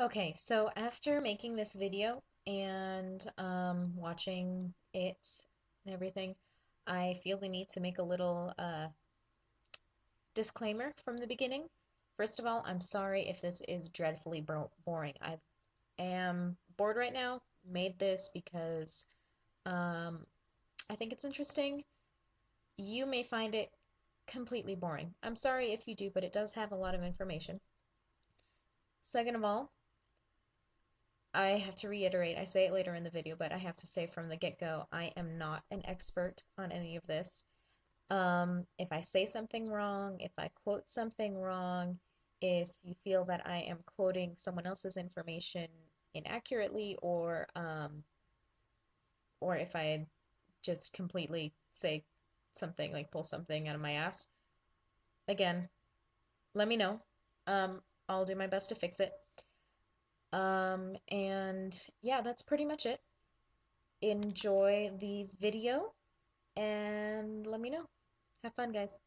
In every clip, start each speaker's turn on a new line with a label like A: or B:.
A: Okay, so after making this video and watching it and everything, I feel the need to make a little disclaimer from the beginning. First of all, I'm sorry if this is dreadfully boring. I am bored right now, made this because um, I think it's interesting. You may find it completely boring. I'm sorry if you do, but it does have a lot of information. Second of all, I have to reiterate, I say it later in the video, but I have to say from the get-go, I am not an expert on any of this. If I say something wrong, if I quote something wrong, if you feel that I am quoting someone else's information inaccurately, or if I just completely say something, like pull something out of my ass, again, let me know. I'll do my best to fix it. And yeah, that's pretty much it. Enjoy the video and let me know. Have fun, guys.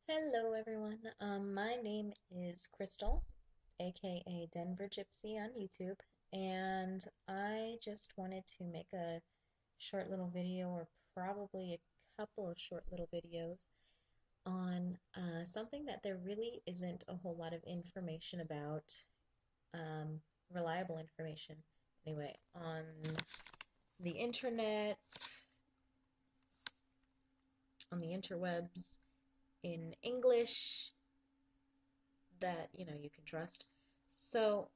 A: Hello, everyone. My name is Crystal, aka Denver Gypsy on YouTube, and I just wanted to make a short little video, or probably a couple of short little videos, on something that there really isn't a whole lot of information about, um, reliable information, anyway, on the internet, on the interwebs, in English that you can trust. So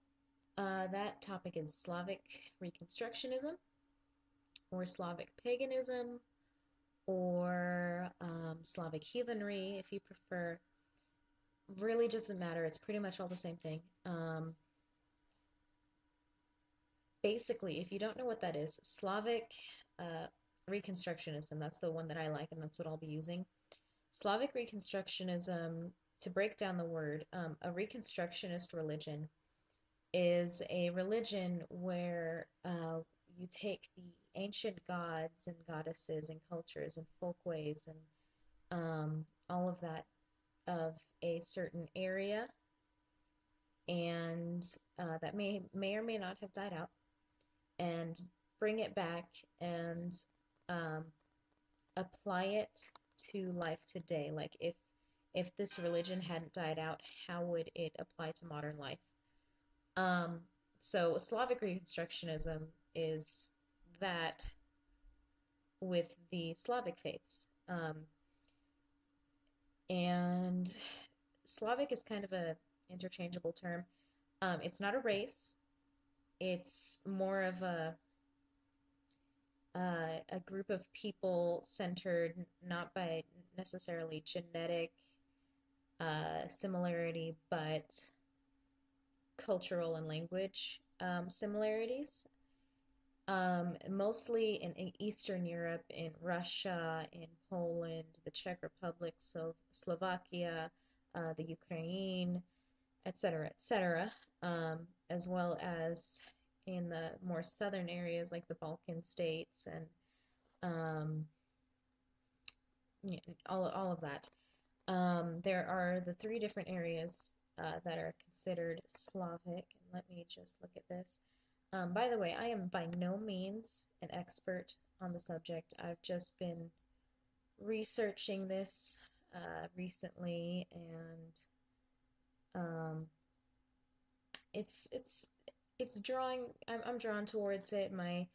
A: that topic is Slavic Reconstructionism, or Slavic paganism, or Slavic heathenry, if you prefer. Really doesn't matter. It's pretty much all the same thing. Basically, if you don't know what that is, Slavic uh, Reconstructionism, that's the one that I like, and that's what I'll be using. Slavic Reconstructionism, to break down the word, a Reconstructionist religion is a religion where you take the ancient gods and goddesses and cultures and folkways and all of that of a certain area, and that may or may not have died out, and bring it back and um, apply it to life today. Like, if this religion hadn't died out, how would it apply to modern life? Um, so Slavic Reconstructionism is that with the Slavic faiths. And Slavic is kind of a interchangeable term. It's not a race. It's more of a group of people centered not by necessarily genetic similarity, but cultural and language similarities. Mostly in Eastern Europe, in Russia, in Poland, the Czech Republic, so Slovakia, the Ukraine, etc., etc., as well as in the more southern areas like the Balkan states and um, yeah, all of that. There are the three different areas that are considered Slavic. And let me just look at this. By the way, I am by no means an expert on the subject. I've just been researching this recently, and um, it's it's drawing. I'm drawn towards it. My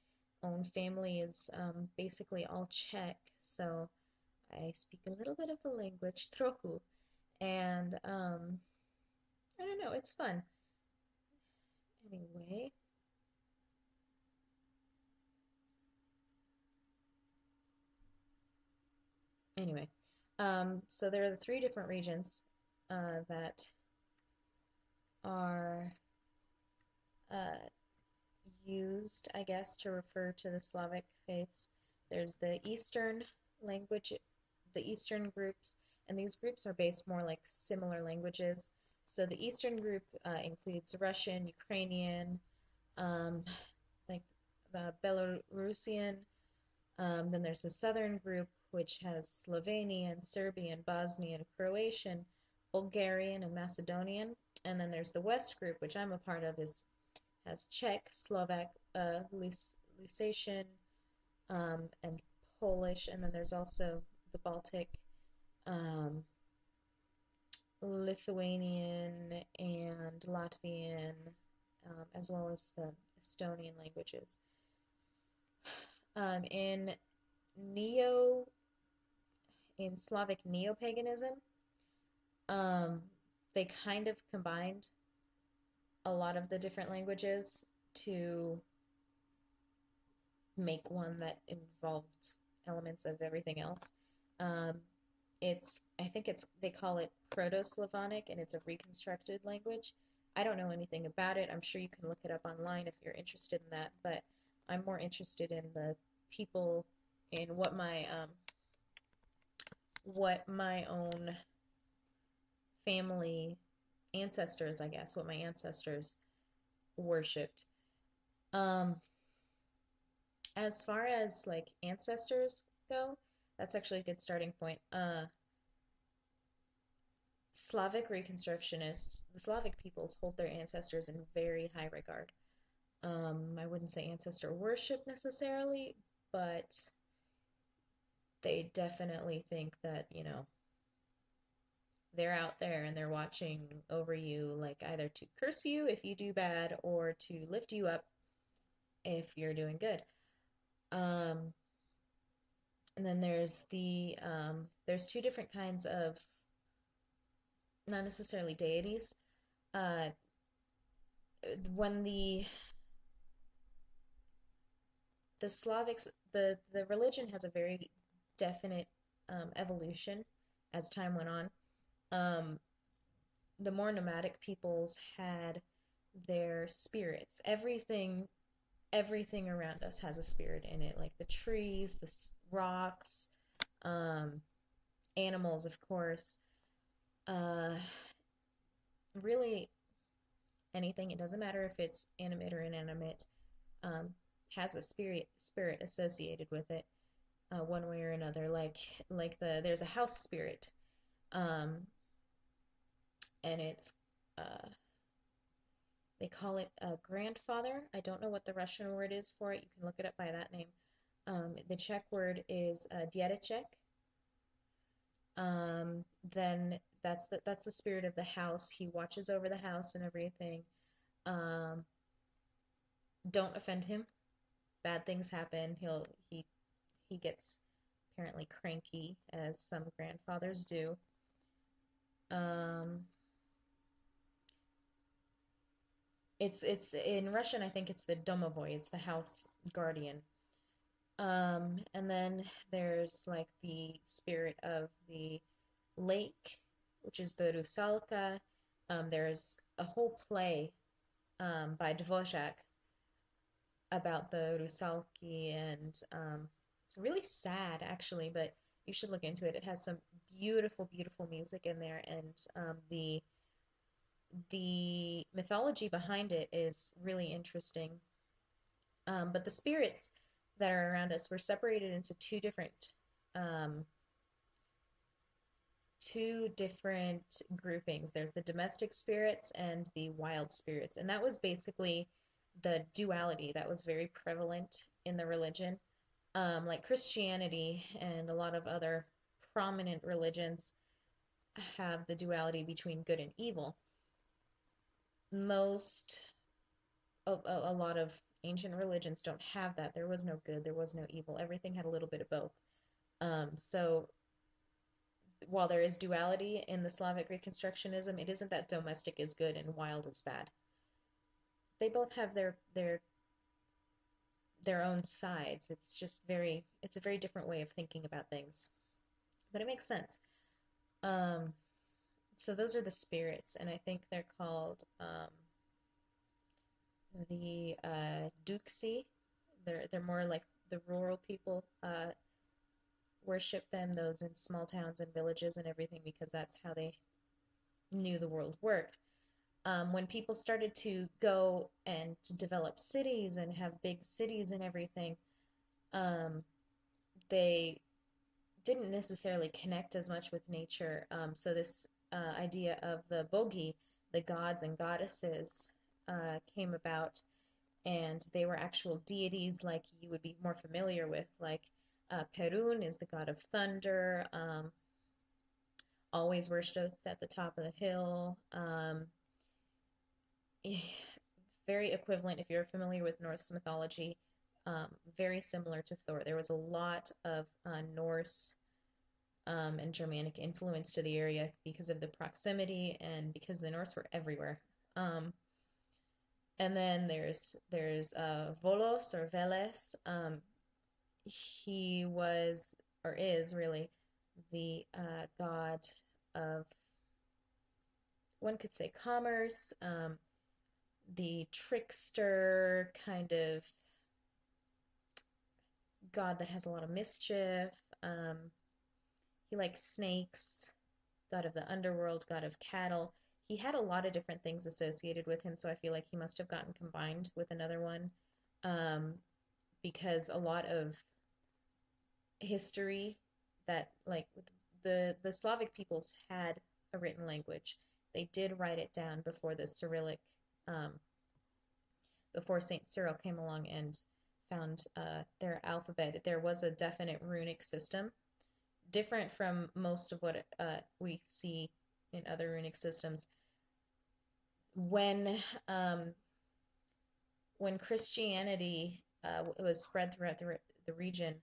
A: own family is basically all Czech, so I speak a little bit of the language, trochu, and I don't know, it's fun. Anyway, anyway, so there are the three different regions that are uh, used, I guess, to refer to the Slavic faiths. There's the Eastern language, the Eastern groups, and these groups are based more like similar languages. So the Eastern group includes Russian, Ukrainian, um, like Belarusian. Then there's the Southern group, which has Slovenian, Serbian, Bosnian, Croatian, Bulgarian, and Macedonian. And then there's the West group, which I'm a part of, is has Czech, Slovak, Lusatian, and Polish, and then there's also the Baltic, um, Lithuanian, and Latvian, as well as the Estonian languages. In neo in Slavic neo-paganism, um, they kind of combined a lot of the different languages to make one that involved elements of everything else. Um, I think they call it Proto-Slavonic, and it's a reconstructed language. I don't know anything about it. I'm sure you can look it up online if you're interested in that, but I'm more interested in the people, in what my own family ancestors, I guess, what my ancestors worshipped. Um, as far as like ancestors go, that's actually a good starting point. Slavic Reconstructionists, the Slavic peoples hold their ancestors in very high regard. I wouldn't say ancestor worship necessarily, but they definitely think that, they're out there and they're watching over you, like either to curse you if you do bad or to lift you up if you're doing good. Um, and then there's two different kinds of, not necessarily deities. Uh, when the Slavics, the religion has a very definite evolution as time went on. Um, the more nomadic peoples had their spirits. Everything around us has a spirit in it, like the trees, the rocks, um, animals, of course. Uh, really, anything. It doesn't matter if it's animate or inanimate. Um, has a spirit associated with it, one way or another. There's a house spirit, um, and they call it a grandfather. I don't know what the Russian word is for it. You can look it up by that name. The Czech word is dědeček. Then that's the spirit of the house. He watches over the house and everything. Um, don't offend him. Bad things happen. He gets apparently cranky, as some grandfathers do. Um, it's in Russian. I think it's the domovoy. It's the house guardian. And then there's like the spirit of the lake, which is the Rusalka. There's a whole play by Dvořák about the Rusalki, and it's really sad actually, but you should look into it. It has some beautiful, beautiful music in there, and the mythology behind it is really interesting. But the spirits that are around us were separated into um, two different groupings. There's the domestic spirits and the wild spirits, and that was basically the duality that was very prevalent in the religion. Like Christianity and a lot of other prominent religions have the duality between good and evil. Most a lot of ancient religions don't have that. There was no good, there was no evil. Everything had a little bit of both. So while there is duality in the Slavic Reconstructionism, it isn't that domestic is good and wild is bad. They both have their own sides. It's a very different way of thinking about things, but it makes sense. Um, so those are the spirits, and I think they're called the Duxi. They're more like the rural people worship them, those in small towns and villages and everything, because that's how they knew the world worked. When people started to go and to develop cities and have big cities and everything, um, they didn't necessarily connect as much with nature. So this idea of the bogi the gods and goddesses came about, and they were actual deities like you would be more familiar with, like Perun is the god of thunder, always worshipped at the top of the hill. Very equivalent, if you're familiar with Norse mythology, very similar to Thor. There was a lot of Norse and Germanic influence to the area because of the proximity and because the Norse were everywhere. Um, and then there's Volos or Veles. He was or is really the god of, one could say, commerce, the trickster kind of god that has a lot of mischief. He likes snakes, god of the underworld, god of cattle. He had a lot of different things associated with him, so I feel like he must have gotten combined with another one, um, because a lot of history that, like, the Slavic peoples had a written language. They did write it down before the Cyrillic, um, before Saint Cyril came along and found their alphabet. There was a definite runic system, different from most of what we see in other runic systems. When um, when Christianity was spread throughout the region,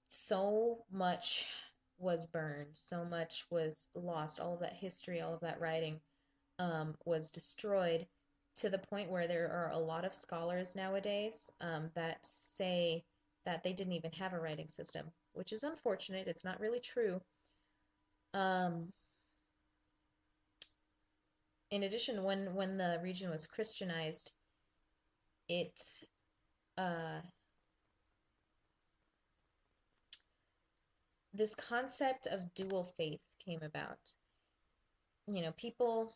A: so much was burned, so much was lost, all of that history, all of that writing was destroyed, to the point where there are a lot of scholars nowadays that say that they didn't even have a writing system, which is unfortunate. It's not really true. Um, in addition, when the region was Christianized, it uh, this concept of dual faith came about. People,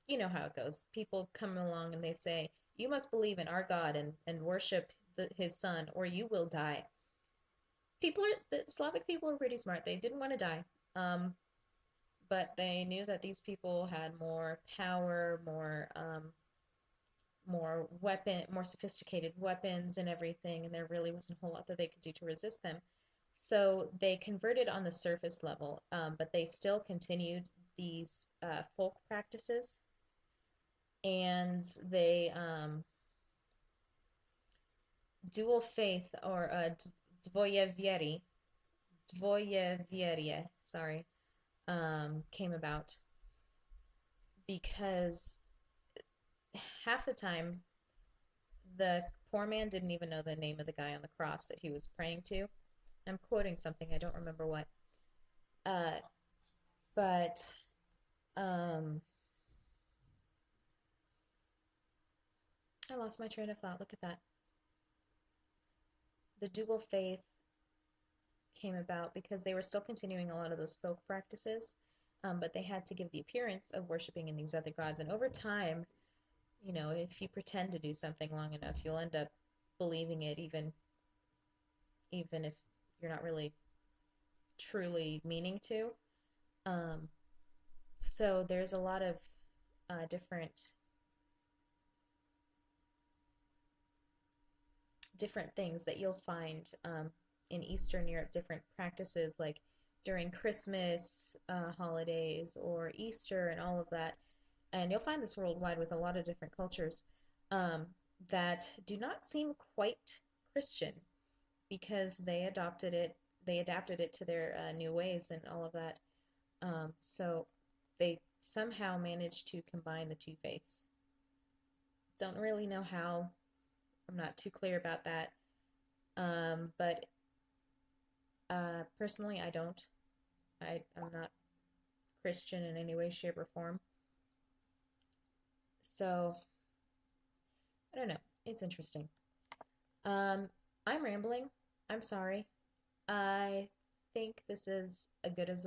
A: you know how it goes. People come along and they say, "You must believe in our God and worship His Son, or you will die." The Slavic people are pretty smart. They didn't want to die, um, but they knew that these people had more power, more sophisticated weapons and everything, and there really wasn't a whole lot that they could do to resist them. So they converted on the surface level, but they still continued these folk practices, and they dual faith, or dvoyevierie, sorry, came about because half the time the poor man didn't even know the name of the guy on the cross that he was praying to. I'm quoting something, I don't remember what. Uh, but um, I lost my train of thought. Look at that. The dual faith came about because they were still continuing a lot of those folk practices, but they had to give the appearance of worshiping in these other gods. And over time, if you pretend to do something long enough, you'll end up believing it, even if you're not really truly meaning to. Um, so there's a lot of different things that you'll find in Eastern Europe, different practices like during Christmas holidays or Easter and all of that. And you'll find this worldwide with a lot of different cultures um, that do not seem quite Christian, because they adapted it to their new ways and all of that. So they somehow managed to combine the two faiths. Don't really know how. I'm not too clear about that. But personally, I don't. I'm not Christian in any way, shape, or form. So I don't know. It's interesting. Um, I'm rambling. I'm sorry. I think this is a good as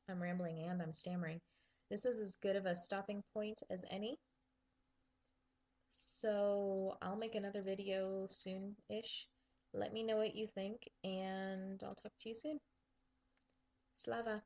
A: I'm rambling and I'm stammering. This is as good of a stopping point as any. So I'll make another video soon-ish. Let me know what you think, and I'll talk to you soon. Slava.